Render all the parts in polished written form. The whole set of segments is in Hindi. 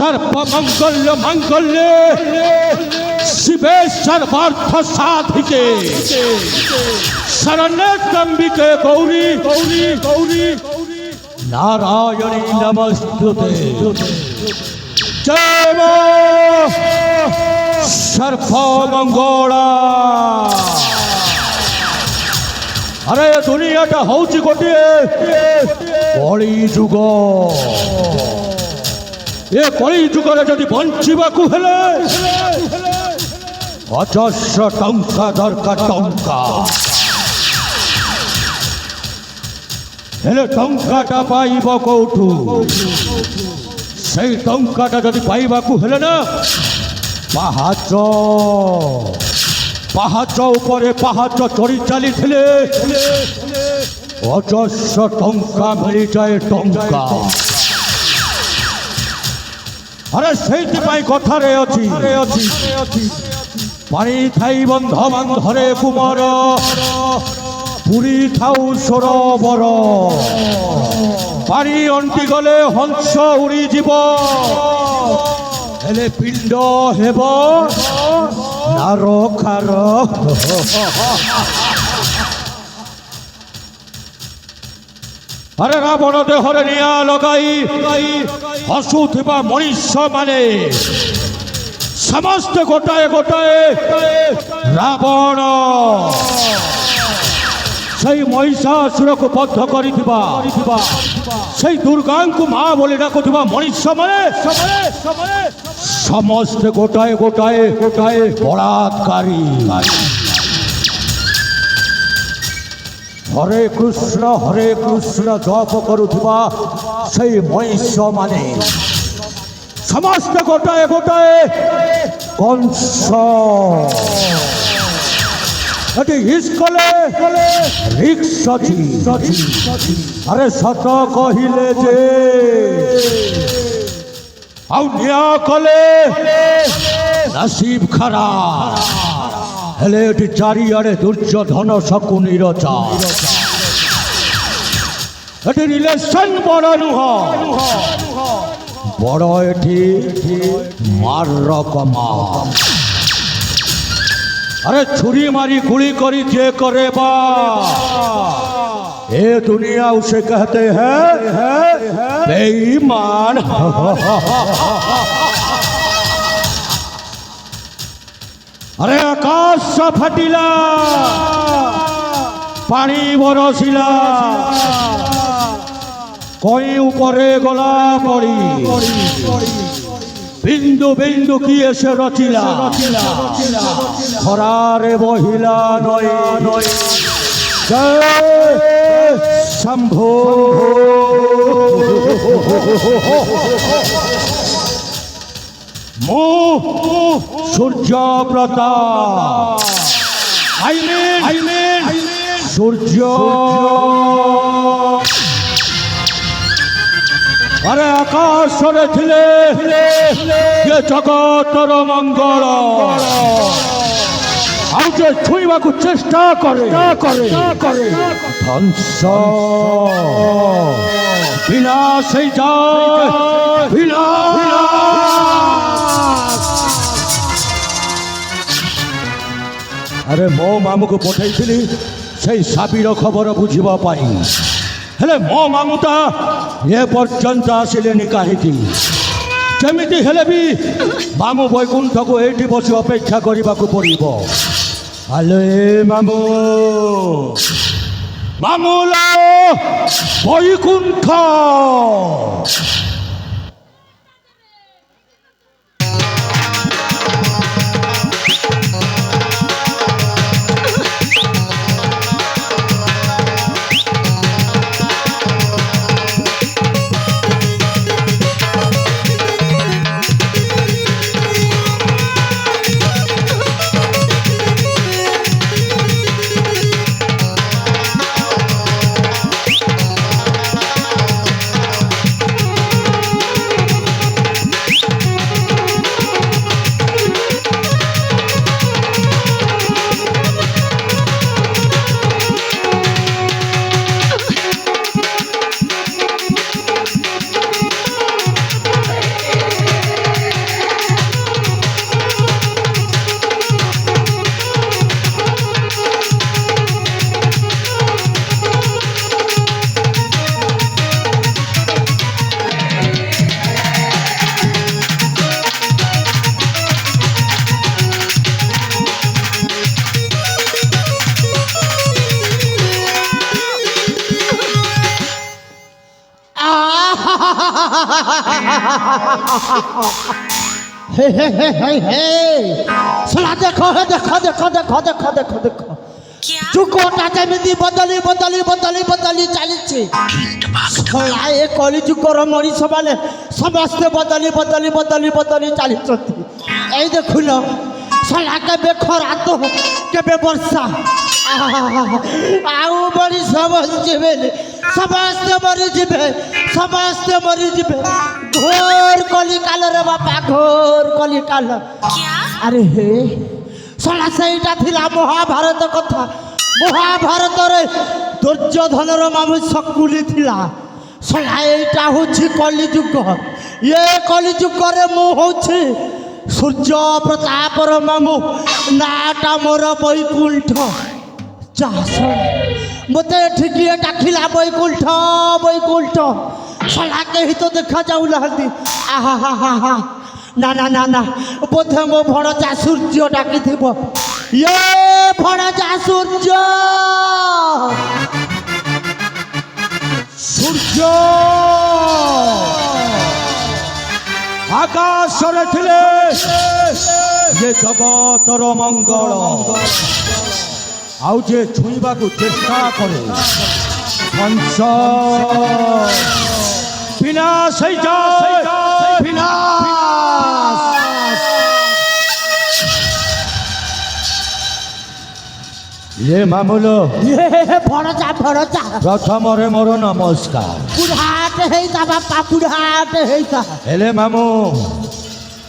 सर्वमंगल मंगल्ये शिवे सर्वार्थ साधिके शरण्ये त्र्यंबिके गौरी गौरी गौरी नारायणी नमस्तुते। जय मां सर्वमंगला। अरे दुनियाटा होउची गोटिए कली जुग। ए कली जुगरे जदि बंचिबाकू हेले अजस्र टंका दरकार टंका। हेले टंकाटा पाइब कोठू? सेई टंकाटा जदि पाइबाकू हेले ना पाहाच पाहाच उपरे पाहाच चढ़ी चली अजस्र टंका मिल जाए टंका। अरे से कथारे अच्छी पानी थाई बंध बंधरे कुमार पुरी थाऊ सरोवर पानी अंटी गले हंस उड़ी जीव हेले पिंड हेब नार खार। अरे रावण देहरे निया लगाई हसुथिबा मनुष्य माने समस्त गोटाए गोटाए रावण सही महिषासुर को बद्ध करिथिबा सही दुर्गा को मां बोली डाकुथिबा मनुष्य माने समस्त गोटाए गोटाए गोटाए बलात्कारी। हरे कृष्ण जप करुथिबा सही मनुष्य माने समस्त गोटाए गोटाए कंस हिस्कले रिक्सची। अरे सत कहिले जे आउ निया कले नसीब खराब हेले एटी चारिआडे दुर्योधन शकुनीर चाल। एटी रिलेशन बड़ नुह बड़ एटी मारकमा। अरे छुरी मारी गुली करी जे करे बा ए दुनिया उसे कहते हैं बेईमान। अरे आकाश फाटिला पानी बरसिला कोई ऊपरे गला पड़ी बिंदु बिंदु किए से रचिला खरारे बहिला नय नय। जय शंभो सूर्य प्रताप सूर्य। अरे आकाश थिले ये जगतर मंगल आउजे छुईबा को चेष्टा करे ध्वंस विनाश हो जाए अरे मो मामू को पठाई से साबीर खबर बुझा हेले मो मामूटा ये पर्यंत आसिले कहीं जमीती हेले भी मामू बैकुंठ को ये बस अपेक्षा करने को पड़ो। हेलो मामू मामूला बैकुंठ हे हे हे हे हे साला देखो हे देखो देखो देखो देखो देखो देखो जुगटा जेमिति बदली बदली बदली बदली चलीछि साला ए कली जुगर मनीष माने समस्त बदली बदली बदली बदली चलीछथि एई देखुन साला केबे खरा तो केबे वर्षा आउ बड़ी समझिबे समस्त मरी जिबे समस्त मरी जिबे घोर कलिकाल रे बापा घोर कलिकाल अरे हे साला सेटा थिला महाभारत कथा महाभारत रे दुर्योधनर मामू शकुनी थिला साला एटा होछि कलिजुग ये कलिजुग रे मु होछि सूर्य प्रतापर मामू नाटा मोर बैकुंठ चाष मत ठिकिए डाकिला बैकुंठ बैकुंठ साला कहीं तो देखा जाऊ ना आहा हा हा हा ना ना ना ना बोधे मो भणजा सूर्य डाकी ये भणजा सूर्य सूर्य आकाश रे थिले ये जगतर मंगल आउ जे छुईबा को चेष्टा करे हंस विनाश है विनाश ये मामूलो ये भणजा भणजा प्रथम रे मोर नमस्कार बुढ़ाट है बापा बुढ़ाट है हेले मामू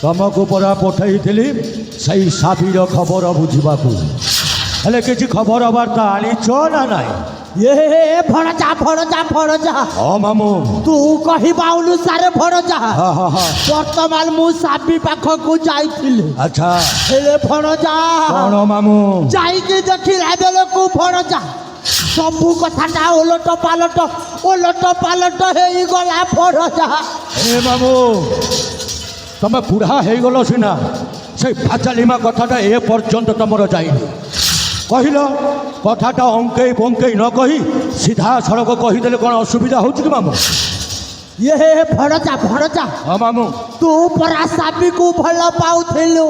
तुमको परा पठाई सही साबीर खबर बुझाकू हेले किसी खबर बार्ता आनीच ना नाई ये भणजा भणजा भणजा हाँ मामू तू कहवा अनुसार भणजा हाँ हाँ हाँ बर्तमान मु साबी पाखकू जाइथिले अच्छा हेले भणजा कौन मामू जाइके देखिला बेलकू भणजा सबू कथाटा ओलट पालट हेई गला भणजा ए मामू तमे बुढ़ा हो गल सीना से भाचालीमा कथाटा ए पर्यंत तुमर जाइनी कहल कथाटा अंकई बंकई न कही सीधा सड़क कहीदे कौन असुविधा हो मामू ये भणजा भणजा हाँ मामू तू परा साबी को भल पाउथिलु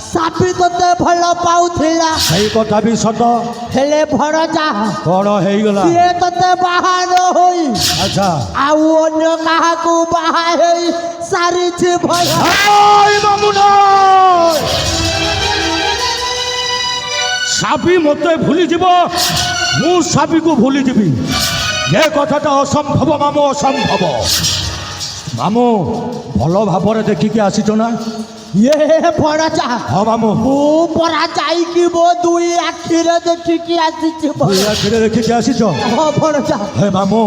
साबी तोते भल पाउथिला सही कथा भी सत हेले भणजा कौन हो गला ये तोते बाहा न होई अच्छा आउ अन्य काहाकू बाहा हेई सारिछि भय हाय मामू ना साबी मत भूली जीव मु साबी को भूली जीवी ये कथाटा असंभव मामू असंभव मामू भल भाव देखिकी आसीच ना ये भणजा हाँ मामू मु परा जाइकी मो दुई आखिरे देखिकी आसीछि आखिरे देखिकी आसीच हाँ भणजा हे मामू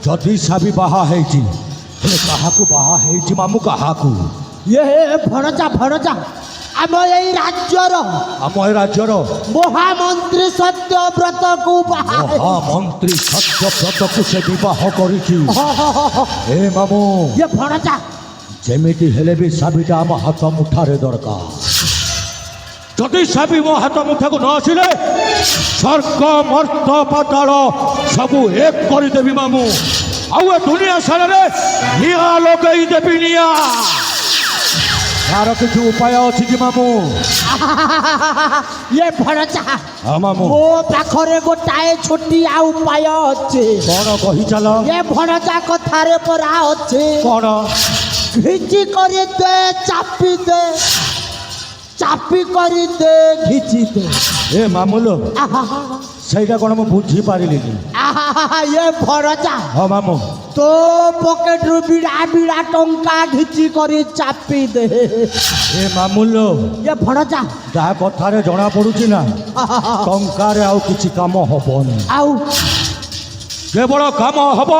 जदि साबी बाहा हेची काहाकू बाहा हेची मामू काहाकू ये भणजा भणजा आम यही राज्यर आम ए राज्यर महामंत्री सत्यव्रत को महामंत्री सत्यव्रत को से विवाह करिछि हे मामू ये भणजा जेमिति हेले भी साबीटा आम हाथ मुठारे दरकार जदि साबी मो हाथ मुठा को न आसिले स्वर्ग मर्त पाताल सबू एक करदेवी मामू आउ दुनिया सारे निआ लगई देवी निआ तार किसी उपाय अच्छी कि मामू ये भणजा हाँ मामू मो पाखरे गोटाए छोटी आ उपाय अच्छे कौन कही चल ये भणजा कथारे परा अच्छे कौन घिची करी दे चापी दे चापी करी दे घिची दे ए मामूलो ସେଇଟା କ'ଣ ମୁଁ ବୁଝିପାରିଲି କି ये भणजा ହଁ ମାମୁଁ तो पॉकेट रु बिड़ा बिड़ा टंका घिची करी चापी दे ଏ ମାମୁଲୋ ये भणजा ଯାହା କଥାରେ ଜଣା ପଡୁଛି ନା ଟଙ୍କାରେ ଆଉ କିଛି କାମ ହବନି आउ କେବଳ କାମ ହବ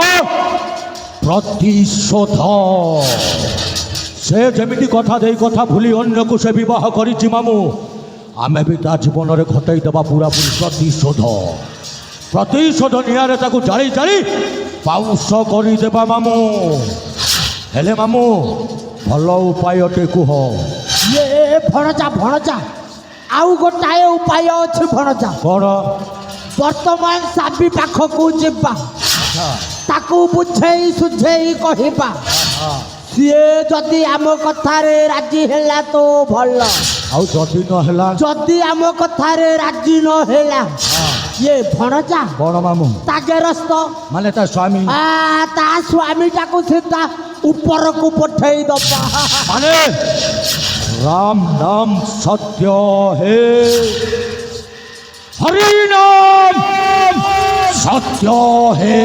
ପ୍ରତିଶୋଧ ସେ ଯେମିତି କଥା ଦେଇ କଥା ଭୁଲି ଅନ୍ୟକୁ ସେ ବିବାହ କରିଛି ମାମୁଁ ଆମେ ବି ତା ଜୀବନରେ ଘଟାଇ ଦେବା ପୁରାପୁରି ପ୍ରତିଶୋଧ ପ୍ରତିଶୋଧ ନିଆଁରେ ତାକୁ ଜାଳି ଜାଳି ପାଉଁଶ କରିଦେବା ମାମୁଁ ହେଲେ ମାମୁଁ ଭଲ ଉପାୟଟେ କୁହ ये भणजा भणजा आउ गोटाए उपाय अछि भणजा କ'ଣ वर्तमान साबी पाखकू जिबा ताकू बुझेई सुझेई कहिबा ସିଏ ଯଦି ଆମ କଥାରେ ରାଜି ହେଲା ତ ଭଲ, ଆଉ ଯଦି ନ ହେଲା ଯଦି ଆମ କଥାରେ ରାଜି ନ ହେଲା ଇଏ ଭଣଜା ବଡ଼ ମାମୁଁ ତା ଗେରସ୍ତ ମାନେ ତା ସ୍ୱାମୀ ତା ସ୍ୱାମୀଟାକୁ ସିଧା ଉପରକୁ ପଠେଇ ଦବା। ମାନେ ରାମ ନାମ ସତ୍ୟ ହେ, ହରି ନାମ ସତ୍ୟ ହେ।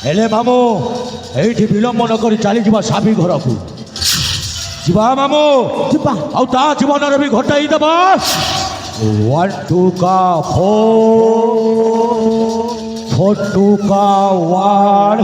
ହେଲେ ମାମୁଁ ଏଇଠି ବିଳମ୍ବ ନ କରି ଚାଲିଯିବା ସାବି ଘରକୁ। ଯିବା ମାମୁଁ, ଯିବା। ଆଉ ତା ଜୀବନରେ ବି ଘଟାଇ ଦେବା। 1 2 का 4 4 2 का 1